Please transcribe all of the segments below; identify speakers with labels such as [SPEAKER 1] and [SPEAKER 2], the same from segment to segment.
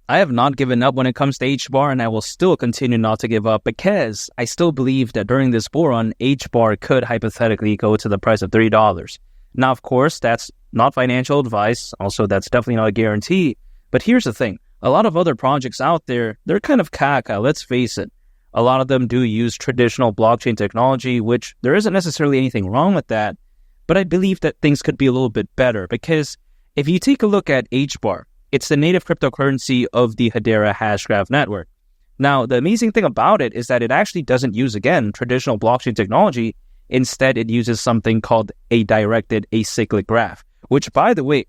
[SPEAKER 1] I have not given up when it comes to HBAR, and I will still continue not to give up because I still believe that during this bull run, HBAR could hypothetically go to the price of $3. Now, of course, that's not financial advice. Also, that's definitely not a guarantee. But here's the thing. A lot of other projects out there, they're kind of caca, let's face it. A lot of them do use traditional blockchain technology, which there isn't necessarily anything wrong with that. But I believe that things could be a little bit better because if you take a look at HBAR, it's the native cryptocurrency of the Hedera hashgraph network. Now, the amazing thing about it is that it actually doesn't use, again, traditional blockchain technology. Instead, it uses something called a directed acyclic graph, which, by the way,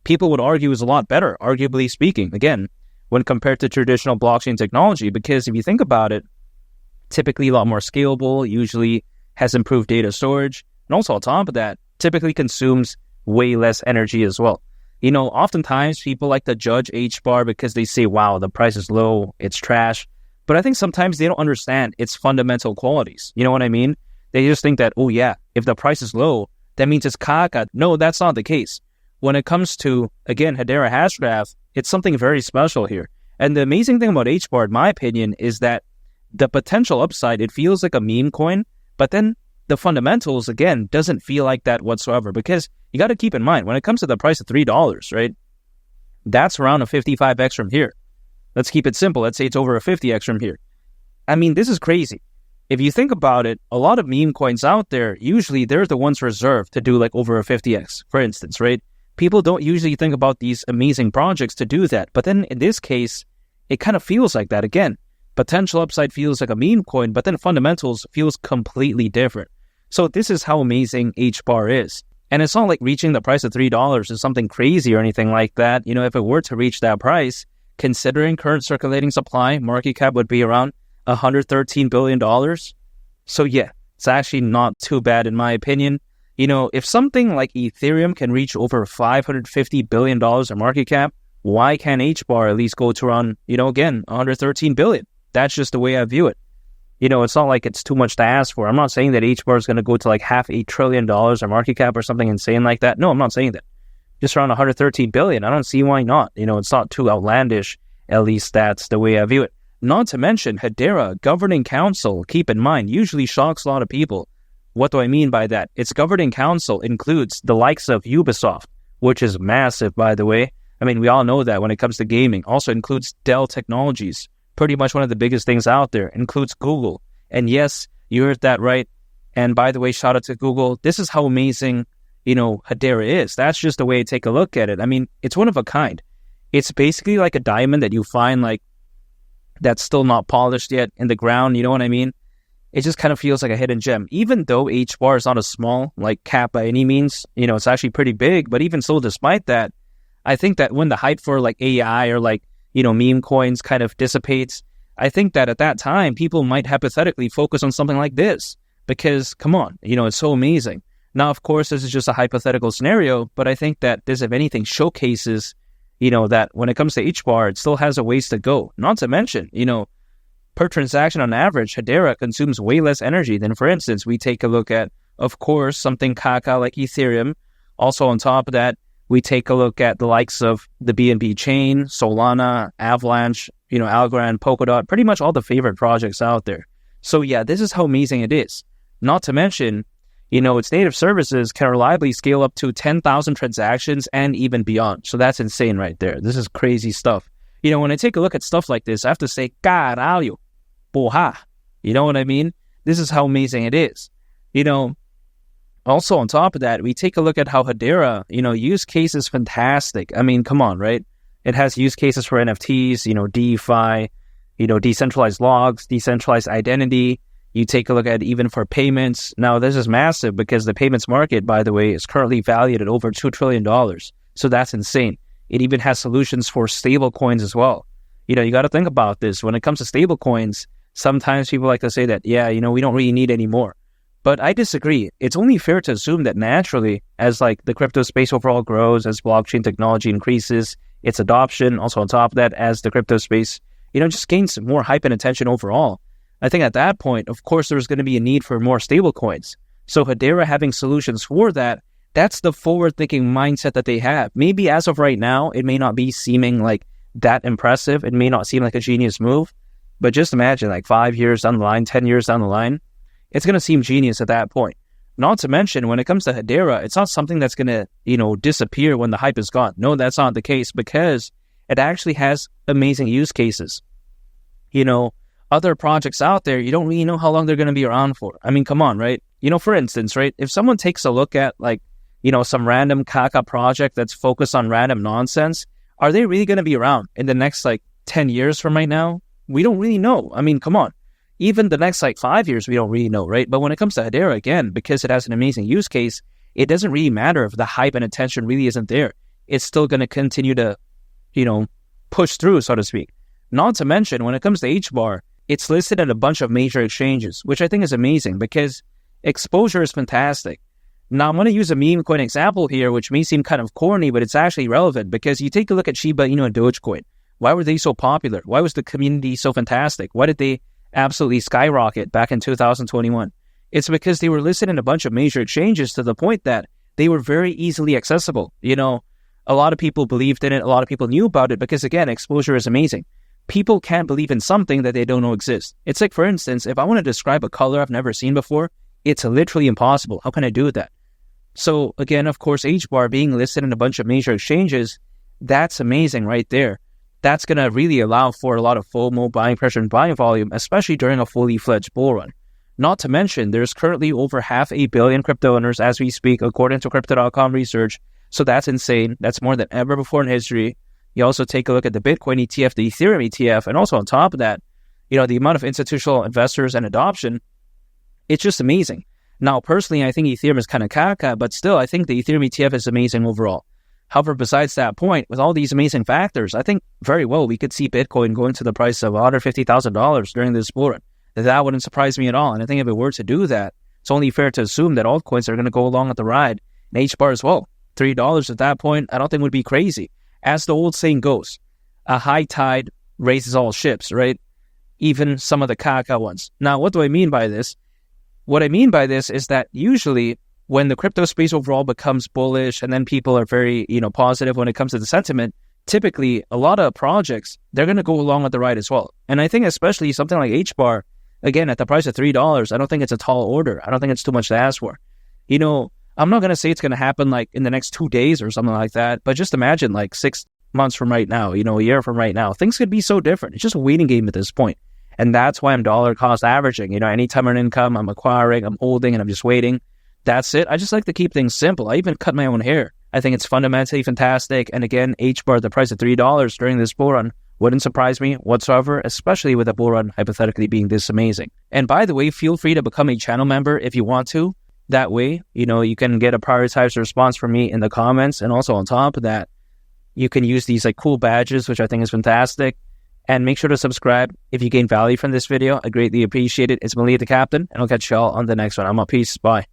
[SPEAKER 1] people would argue is a lot better, arguably speaking, again, when compared to traditional blockchain technology, because if you think about it, typically a lot more scalable, usually has improved data storage, and also on top of that, typically consumes way less energy as well. You know, oftentimes people like to judge HBAR because they say, wow, the price is low, it's trash. But I think sometimes they don't understand its fundamental qualities. You know what I mean? They just think that, oh yeah, if the price is low, that means it's caca. No, that's not the case. When it comes to, again, Hedera hashgraph, it's something very special here. And the amazing thing about HBAR, in my opinion, is that the potential upside, it feels like a meme coin, but then the fundamentals, again, doesn't feel like that whatsoever because you got to keep in mind, when it comes to the price of $3, right, that's around a 55x from here. Let's keep it simple. Let's say it's over a 50x from here. I mean, this is crazy. If you think about it, a lot of meme coins out there, usually they're the ones reserved to do like over a 50x, for instance, right? People don't usually think about these amazing projects to do that. But then in this case, it kind of feels like that again. Potential upside feels like a meme coin, but then fundamentals feels completely different. So this is how amazing HBAR is. And it's not like reaching the price of $3 is something crazy or anything like that. You know, if it were to reach that price, considering current circulating supply, market cap would be around $113 billion. So yeah, it's actually not too bad in my opinion. You know, if something like Ethereum can reach over $550 billion in market cap, why can't HBAR at least go to around, you know, again, $113 billion? That's just the way I view it. You know, it's not like it's too much to ask for. I'm not saying that HBAR is going to go to like $500 billion in market cap or something insane like that. No, I'm not saying that. Just around $113 billion. I don't see why not. You know, it's not too outlandish. At least that's the way I view it. Not to mention, Hedera governing council, keep in mind, usually shocks a lot of people. What do I mean by that? Its governing council includes the likes of Ubisoft, which is massive, by the way. I mean, we all know that when it comes to gaming. Also includes Dell Technologies, pretty much one of the biggest things out there. Includes Google. And yes, you heard that right. And by the way, shout out to Google. This is how amazing, you know, Hedera is. That's just the way I take a look at it. I mean, it's one of a kind. It's basically like a diamond that you find like that's still not polished yet in the ground. You know what I mean? It just kind of feels like a hidden gem. Even though HBAR is not a small like cap by any means, you know, it's actually pretty big. But even so, despite that, I think that when the hype for like AI or like, you know, meme coins kind of dissipates, I think that at that time, people might hypothetically focus on something like this because, come on, you know, it's so amazing. Now, of course, this is just a hypothetical scenario, but I think that this, if anything, showcases, you know, that when it comes to HBAR, it still has a ways to go. Not to mention, you know, per transaction on average, Hedera consumes way less energy than, for instance, we take a look at, of course, something caca like Ethereum. Also on top of that, we take a look at the likes of the BNB chain, Solana, Avalanche, you know, Algorand, Polkadot, pretty much all the favorite projects out there. So yeah, this is how amazing it is. Not to mention, you know, its native services can reliably scale up to 10,000 transactions and even beyond. So that's insane right there. This is crazy stuff. You know, when I take a look at stuff like this, I have to say, caralho, porra. You know what I mean? This is how amazing it is. You know, also on top of that, we take a look at how Hedera, you know, use case is fantastic. I mean, come on, right? It has use cases for NFTs, you know, DeFi, you know, decentralized logs, decentralized identity. You take a look at even for payments. Now, this is massive because the payments market, by the way, is currently valued at over $2 trillion. So that's insane. It even has solutions for stable coins as well. You know, you got to think about this. When it comes to stable coins, sometimes people like to say that, yeah, you know, we don't really need any more. But I disagree. It's only fair to assume that naturally, as like the crypto space overall grows, as blockchain technology increases, its adoption, also on top of that, as the crypto space, you know, just gains more hype and attention overall. I think at that point, of course, there's going to be a need for more stable coins. So Hedera having solutions for that, that's the forward-thinking mindset that they have. Maybe as of right now, it may not be seeming like that impressive. It may not seem like a genius move, but just imagine like 5 years down the line, 10 years down the line, it's going to seem genius at that point. Not to mention, when it comes to Hedera, it's not something that's going to, disappear when the hype is gone. No, that's not the case, because it actually has amazing use cases. Other projects out there, you don't really know how long they're going to be around for. I mean, come on, right? For instance, right, if someone takes a look at some random Kaka project that's focused on random nonsense, are they really going to be around in the next 10 years from right now? We don't really know. I mean, come on. Even the next 5 years, we don't really know, right? But when it comes to Hedera, again, because it has an amazing use case, it doesn't really matter if the hype and attention really isn't there. It's still going to continue to, push through, so to speak. Not to mention, when it comes to HBAR, it's listed at a bunch of major exchanges, which I think is amazing because exposure is fantastic. Now, I'm going to use a meme coin example here, which may seem kind of corny, but it's actually relevant because you take a look at Shiba Inu and Dogecoin. Why were they so popular? Why was the community so fantastic? Why did they absolutely skyrocket back in 2021? It's because they were listed in a bunch of major exchanges to the point that they were very easily accessible. A lot of people believed in it. A lot of people knew about it because, again, exposure is amazing. People can't believe in something that they don't know exists. It's like, for instance, if I want to describe a color I've never seen before, it's literally impossible. How can I do that? So, again, of course, HBAR being listed in a bunch of major exchanges, that's amazing right there. That's going to really allow for a lot of FOMO, buying pressure, and buying volume, especially during a fully fledged bull run. Not to mention, there's currently over 500 million crypto owners as we speak, according to Crypto.com research. So that's insane. That's more than ever before in history. You also take a look at the Bitcoin ETF, the Ethereum ETF, and also on top of that, the amount of institutional investors and adoption, it's just amazing. Now, personally, I think Ethereum is kind of caca, but still, I think the Ethereum ETF is amazing overall. However, besides that point, with all these amazing factors, I think very well we could see Bitcoin going to the price of $150,000 during this bull run. That wouldn't surprise me at all. And I think if it were to do that, it's only fair to assume that altcoins are going to go along with the ride, and HBAR as well. $3 at that point, I don't think would be crazy. As the old saying goes, a high tide raises all ships, right? Even some of the caca ones. Now, what do I mean by this? What I mean by this is that usually when the crypto space overall becomes bullish and then people are very, positive when it comes to the sentiment, typically a lot of projects, they're going to go along with the ride as well. And I think especially something like HBAR, again, at the price of $3, I don't think it's a tall order. I don't think it's too much to ask for. I'm not going to say it's going to happen in the next 2 days or something like that, but just imagine 6 months from right now, a year from right now, things could be so different. It's just a waiting game at this point. And that's why I'm dollar cost averaging. Anytime an income, I'm acquiring, I'm holding, and I'm just waiting. That's it. I just like to keep things simple. I even cut my own hair. I think it's fundamentally fantastic. And again, HBAR at the price of $3 during this bull run wouldn't surprise me whatsoever, especially with a bull run hypothetically being this amazing. And by the way, feel free to become a channel member if you want to. That way, you can get a prioritized response from me in the comments. And also on top of that, you can use these cool badges, which I think is fantastic. And make sure to subscribe if you gain value from this video. I greatly appreciate it. It's Malia the Captain, and I'll catch y'all on the next one. I'm out. Peace. Bye.